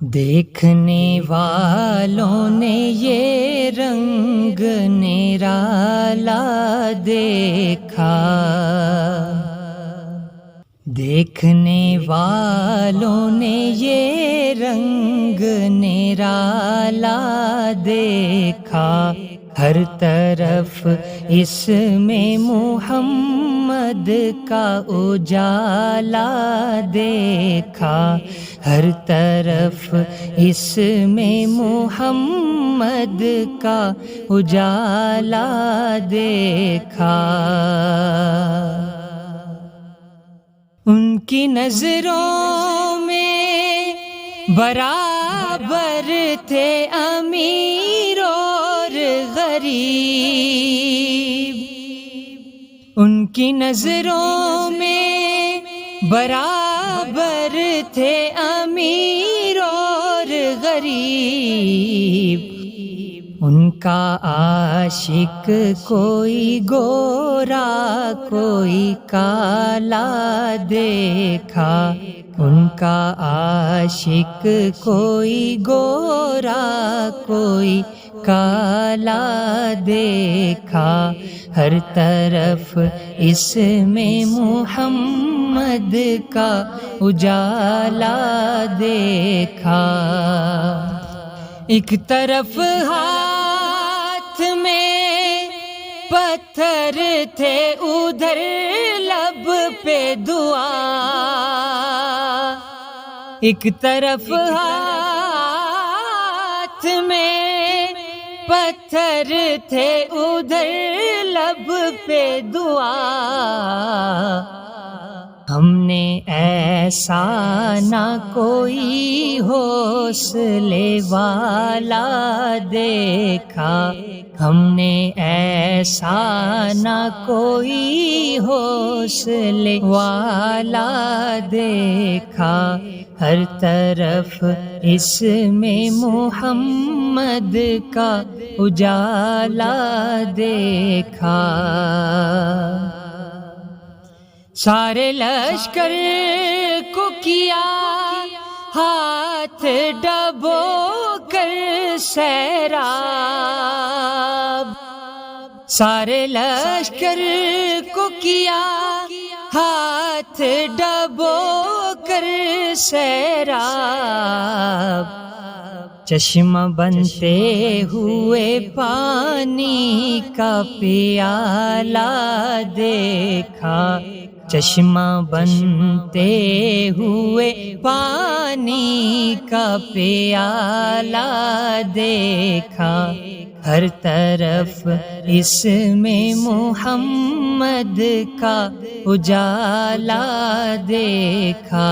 دیکھنے والوں نے یہ رنگ نرالا دیکھا، دیکھنے والوں نے یہ رنگ نرالا دیکھا، ہر طرف اس میں محمد کا اجالا دیکھا، ہر طرف اس میں محمد کا اجالا دیکھا۔ ان کی نظروں میں برابر تھے امیر اور غریب، ان کی نظروں میں برابر تھے امیر اور غریب، ان کا عاشق کوئی گورا کوئی کالا دیکھا، ان کا عاشق کوئی گورا کوئی کالا دیکھا، ہر طرف اس میں محمد کا اجالا دیکھا۔ ایک طرف ہاتھ میں پتھر تھے، ادھر لب پہ دعا، ایک طرف ہاتھ میں پتھر تھے، ادھر لب پہ دعا، ہم نے ایسا نہ کوئی حوصلے والا دیکھا، ہم نے ایسا نہ کوئی حوصلے والا دیکھا، ہر طرف اس میں محمد کا اجالا دیکھا۔ سارے لشکر کو کیا ہاتھ ڈبو کر سیراب، سارے لشکر کو کیا ہاتھ ڈبو کر سیراب، چشمہ بنتے ہوئے پانی کا پیالہ دیکھا، چشمہ بنتے ہوئے پانی کا پیالہ دیکھا، ہر طرف اس میں محمد کا اجالا دیکھا۔